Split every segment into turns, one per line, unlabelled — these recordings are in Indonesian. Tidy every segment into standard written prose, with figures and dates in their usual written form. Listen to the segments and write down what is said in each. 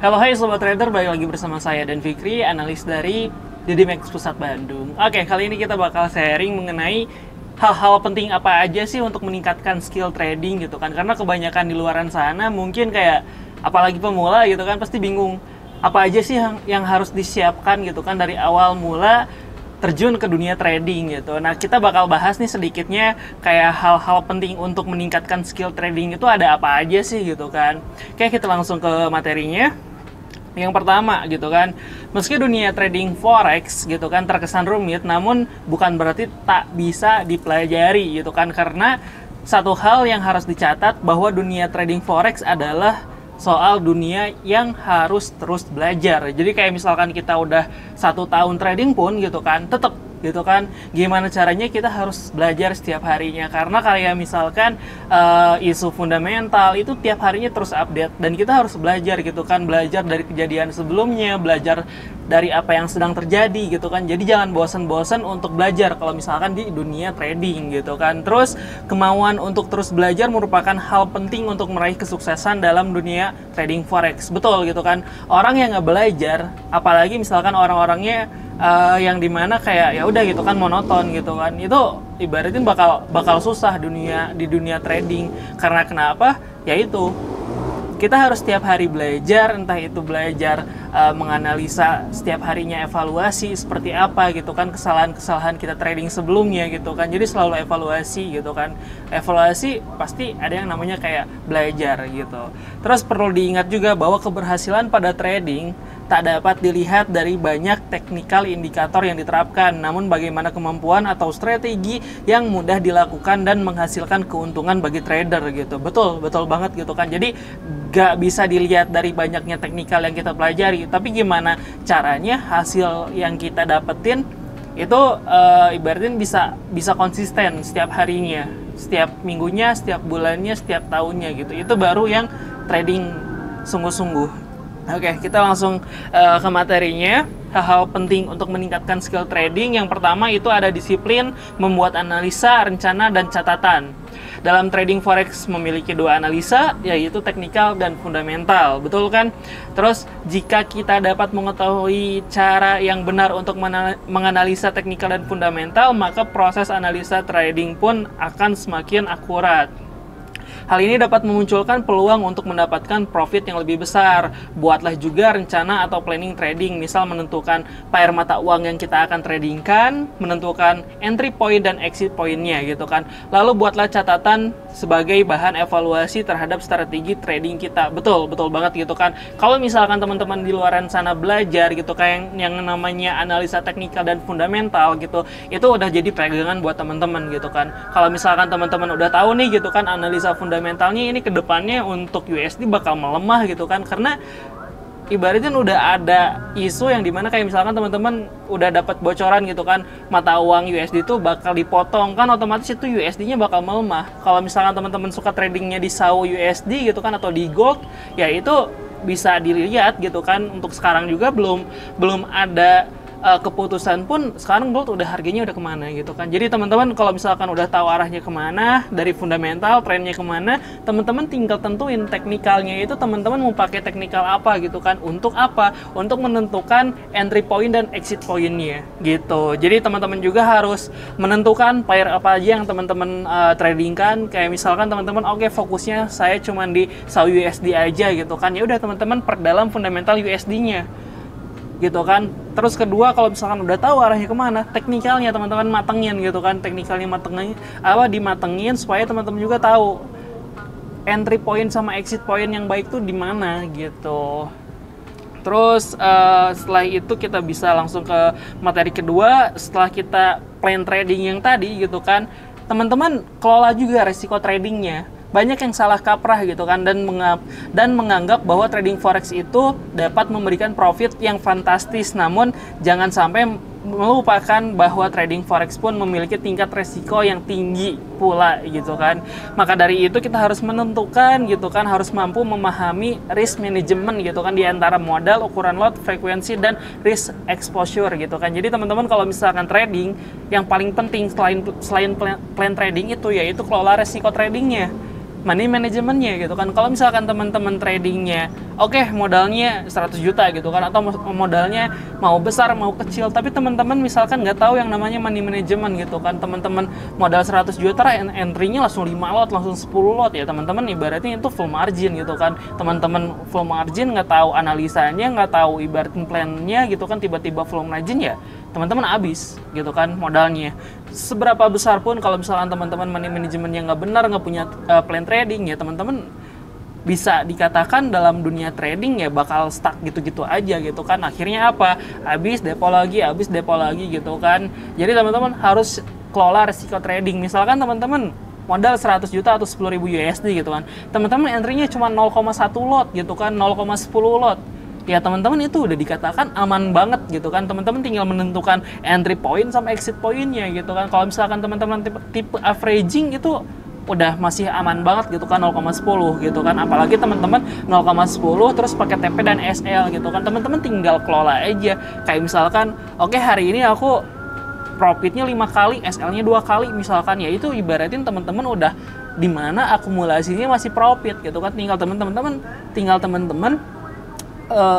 Halo, hai Sobat Trader, balik lagi bersama saya dan Fikri, analis dari DDMax Pusat Bandung. Oke, kali ini kita bakal sharing mengenai hal-hal penting apa aja sih untuk meningkatkan skill trading gitu kan. Karena kebanyakan di luaran sana mungkin kayak, apalagi pemula gitu kan, pasti bingung apa aja sih yang harus disiapkan gitu kan dari awal mula terjun ke dunia trading gitu. Nah, kita bakal bahas nih sedikitnya kayak hal-hal penting untuk meningkatkan skill trading itu ada apa aja sih gitu kan. Oke, kita langsung ke materinya. Yang pertama gitu kan, meski dunia trading forex gitu kan terkesan rumit, namun bukan berarti tak bisa dipelajari gitu kan, karena satu hal yang harus dicatat bahwa dunia trading forex adalah soal dunia yang harus terus belajar. Jadi kayak misalkan kita udah 1 tahun trading pun gitu kan, tetap gitu kan, gimana caranya kita harus belajar setiap harinya, karena kayak misalkan isu fundamental itu tiap harinya terus update dan kita harus belajar gitu kan, belajar dari kejadian sebelumnya, belajar dari apa yang sedang terjadi gitu kan. Jadi jangan bosan-bosan untuk belajar kalau misalkan di dunia trading gitu kan. Terus kemauan untuk terus belajar merupakan hal penting untuk meraih kesuksesan dalam dunia trading forex, betul gitu kan. Orang yang nggak belajar, apalagi misalkan orang-orangnya yang dimana kayak ya udah gitu kan monoton gitu kan, itu ibaratin bakal susah di dunia trading. Karena kenapa? Yaitu kita harus setiap hari belajar, entah itu belajar menganalisa setiap harinya, evaluasi seperti apa gitu kan, kesalahan-kesalahan kita trading sebelumnya gitu kan. Jadi selalu evaluasi gitu kan. Evaluasi pasti ada yang namanya kayak belajar gitu. Terus perlu diingat juga bahwa keberhasilan pada trading tak dapat dilihat dari banyak teknikal indikator yang diterapkan, namun bagaimana kemampuan atau strategi yang mudah dilakukan dan menghasilkan keuntungan bagi trader gitu. Betul banget gitu kan. Jadi gak bisa dilihat dari banyaknya teknikal yang kita pelajari, tapi gimana caranya hasil yang kita dapetin itu ibaratin bisa konsisten setiap harinya, setiap minggunya, setiap bulannya, setiap tahunnya gitu. Itu baru yang trading sungguh-sungguh. Oke, kita langsung ke materinya. Hal-hal penting untuk meningkatkan skill trading. Yang pertama itu ada disiplin, membuat analisa, rencana, dan catatan. Dalam trading forex memiliki 2 analisa, yaitu teknikal dan fundamental, betul kan? Terus jika kita dapat mengetahui cara yang benar untuk menganalisa teknikal dan fundamental, maka proses analisa trading pun akan semakin akurat. Hal ini dapat memunculkan peluang untuk mendapatkan profit yang lebih besar. Buatlah juga rencana atau planning trading, misal menentukan pair mata uang yang kita akan tradingkan, menentukan entry point dan exit pointnya gitu kan. Lalu buatlah catatan sebagai bahan evaluasi terhadap strategi trading kita. Betul banget gitu kan. Kalau misalkan teman-teman di luaran sana belajar gitu kayak yang namanya analisa teknikal dan fundamental gitu, itu udah jadi pegangan buat teman-teman gitu kan. Kalau misalkan teman-teman udah tahu nih gitu kan analisa fundamentalnya ini ke depannya untuk USD bakal melemah gitu kan, karena ibaratnya udah ada isu yang dimana kayak misalkan teman-teman udah dapat bocoran gitu kan, mata uang USD itu bakal dipotong kan, otomatis itu USD-nya bakal melemah. Kalau misalkan teman-teman suka tradingnya di SAU USD gitu kan atau di gold, ya itu bisa dilihat gitu kan. Untuk sekarang juga belum ada keputusan pun, sekarang gold udah harganya udah kemana gitu kan. Jadi teman-teman kalau misalkan udah tahu arahnya kemana, dari fundamental trennya kemana, teman-teman tinggal tentuin teknikalnya itu teman-teman mau pakai teknikal apa gitu kan. Untuk apa? Untuk menentukan entry point dan exit pointnya gitu. Jadi teman-teman juga harus menentukan pair apa aja yang teman-teman tradingkan. Kayak misalkan teman-teman oke, fokusnya saya cuma di SAU USD aja gitu kan, ya udah teman-teman perdalam fundamental USD-nya gitu kan. Terus kedua, kalau misalkan udah tahu arahnya kemana, teknikalnya teman-teman matengin gitu kan, teknikalnya dimatengin supaya teman-teman juga tahu entry point sama exit point yang baik tuh di mana gitu. Terus setelah itu kita bisa langsung ke materi kedua. Setelah kita plan trading yang tadi gitu kan, teman-teman kelola juga resiko tradingnya. Banyak yang salah kaprah gitu kan, dan menganggap bahwa trading forex itu dapat memberikan profit yang fantastis. Namun jangan sampai melupakan bahwa trading forex pun memiliki tingkat resiko yang tinggi pula gitu kan. Maka dari itu kita harus menentukan gitu kan, harus mampu memahami risk management gitu kan, di antara modal, ukuran lot, frekuensi, dan risk exposure gitu kan. Jadi teman-teman kalau misalkan trading, yang paling penting selain plan trading itu yaitu kelola resiko tradingnya money manajemennya gitu kan. Kalau misalkan teman-teman tradingnya oke, modalnya 100 juta gitu kan, atau modalnya mau besar mau kecil, tapi teman-teman misalkan nggak tahu yang namanya money management gitu kan, teman-teman modal 100 juta entry-nya langsung 5 lot, langsung 10 lot, ya teman-teman ibaratnya itu full margin gitu kan. Teman-teman full margin nggak tahu analisanya, nggak tahu ibaratnya plan-nya gitu kan, tiba-tiba full margin, ya teman-teman habis gitu kan modalnya. Seberapa besar pun kalau misalkan teman-teman money management yang nggak benar, nggak punya plan trading, ya teman-teman bisa dikatakan dalam dunia trading ya bakal stuck gitu-gitu aja gitu kan. Akhirnya apa? Habis depo lagi gitu kan. Jadi teman-teman harus kelola risiko trading. Misalkan teman-teman modal 100 juta atau 10.000 USD gitu kan, teman-teman entry-nya cuma 0,1 lot gitu kan, 0,10 lot, ya teman-teman itu udah dikatakan aman banget gitu kan. Teman-teman tinggal menentukan entry point sama exit pointnya gitu kan. Kalau misalkan teman-teman tipe averaging itu udah masih aman banget gitu kan, 0,10 gitu kan. Apalagi teman-teman 0,10 terus pakai TP dan SL gitu kan, teman-teman tinggal kelola aja. Kayak misalkan oke, hari ini aku profitnya 5 kali, SL-nya 2 kali misalkan, ya itu ibaratin teman-teman udah di mana akumulasinya masih profit gitu kan. Tinggal teman-teman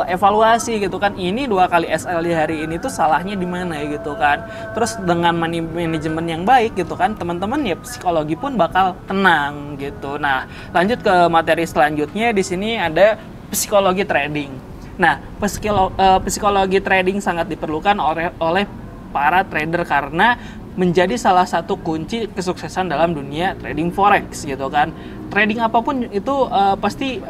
evaluasi gitu kan, ini 2 kali SL di hari ini tuh salahnya di mana gitu kan. Terus dengan money management yang baik gitu kan, teman-teman ya psikologi pun bakal tenang gitu. Nah, lanjut ke materi selanjutnya. Di sini ada psikologi trading. Nah, psikologi trading sangat diperlukan oleh para trader karena menjadi salah satu kunci kesuksesan dalam dunia trading forex gitu kan. Trading apapun itu pasti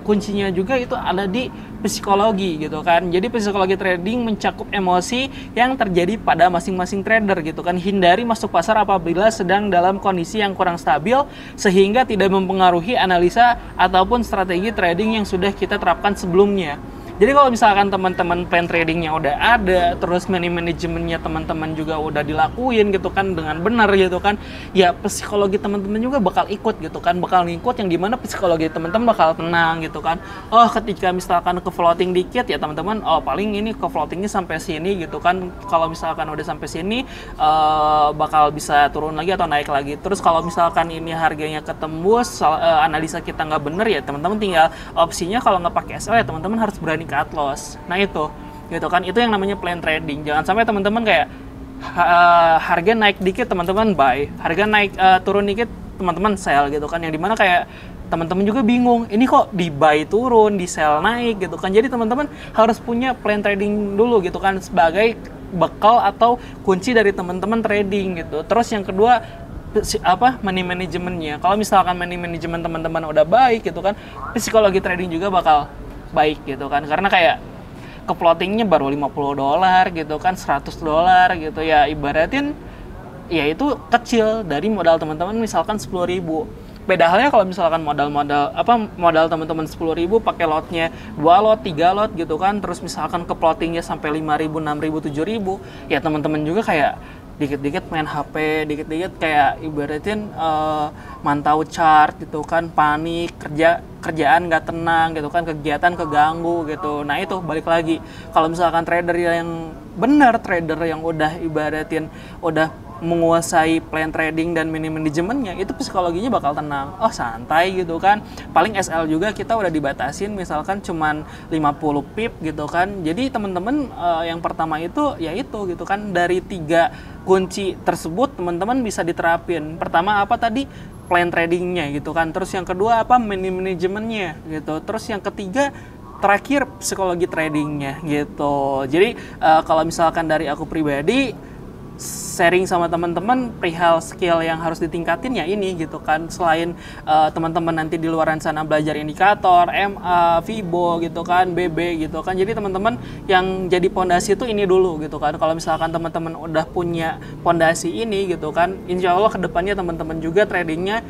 kuncinya juga itu ada di psikologi gitu kan. Jadi psikologi trading mencakup emosi yang terjadi pada masing-masing trader gitu kan. Hindari masuk pasar apabila sedang dalam kondisi yang kurang stabil sehingga tidak mempengaruhi analisa ataupun strategi trading yang sudah kita terapkan sebelumnya. Jadi kalau misalkan teman-teman plan tradingnya udah ada, terus money manajemennya teman-teman juga udah dilakuin gitu kan dengan benar gitu kan, ya psikologi teman-teman juga bakal ikut gitu kan, bakal ngikut, yang dimana psikologi teman-teman bakal tenang gitu kan. Oh, ketika misalkan ke floating dikit ya teman-teman, oh paling ini ke floatingnya sampai sini gitu kan. Kalau misalkan udah sampai sini bakal bisa turun lagi atau naik lagi. Terus kalau misalkan ini harganya ketembus, analisa kita nggak bener, ya teman-teman tinggal opsinya kalau nggak pakai SL ya teman-teman harus berani cut loss. Nah itu gitu kan, itu yang namanya plan trading. Jangan sampai teman-teman kayak harga naik dikit teman-teman buy, harga naik turun dikit teman-teman sell gitu kan, yang dimana kayak teman-teman juga bingung, ini kok di buy turun, di sell naik gitu kan. Jadi teman-teman harus punya plan trading dulu gitu kan, sebagai bekal atau kunci dari teman-teman trading gitu. Terus yang kedua money manajemennya. Kalau misalkan money management teman-teman udah baik gitu kan, psikologi trading juga bakal baik gitu kan. Karena kayak ke floatingnya baru $50 gitu kan, $100 gitu ya, ibaratin ya itu kecil dari modal teman-teman misalkan 10.000. Beda halnya kalau misalkan modal teman-teman 10.000 pakai lotnya 2 lot, 3 lot gitu kan, terus misalkan ke floatingnya sampai 5.000, 6.000, 7.000, ya teman-teman juga kayak dikit-dikit main HP, dikit-dikit kayak ibaratin mantau chart gitu kan, panik, kerjaan nggak tenang gitu kan, kegiatan keganggu gitu. Nah itu balik lagi, kalau misalkan trader yang benar, trader yang udah ibaratin udah menguasai plan trading dan money manajemennya, itu psikologinya bakal tenang. Oh santai gitu kan, paling SL juga kita udah dibatasin misalkan cuman 50 pip gitu kan. Jadi teman-teman yang pertama itu ya itu gitu kan, dari 3 kunci tersebut teman-teman bisa diterapin. Pertama apa tadi? Plan tradingnya gitu kan. Terus yang kedua apa? Money manajemennya gitu. Terus yang ketiga terakhir psikologi tradingnya gitu. Jadi kalau misalkan dari aku pribadi sharing sama teman-teman perihal skill yang harus ditingkatin ya ini gitu kan. Selain teman-teman nanti di luaran sana belajar indikator, MA, Fibo gitu kan, BB gitu kan. Jadi teman-teman yang jadi pondasi itu ini dulu gitu kan. Kalau misalkan teman-teman udah punya pondasi ini gitu kan, insya Allah kedepannya teman-teman juga tradingnya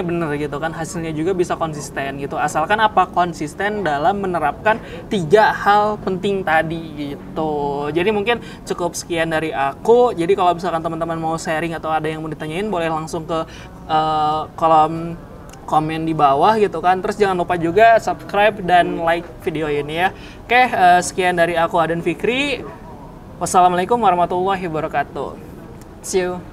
bener gitu kan. Hasilnya juga bisa konsisten gitu. Asalkan apa? Konsisten dalam menerapkan 3 hal penting tadi gitu. Jadi mungkin cukup sekian dari aku. Jadi kalau misalkan teman-teman mau sharing atau ada yang mau ditanyain, boleh langsung ke kolom komen di bawah gitu kan. Terus jangan lupa juga subscribe dan like video ini ya. Oke, sekian dari aku Aden Fikri. Wassalamualaikum warahmatullahi wabarakatuh. See you.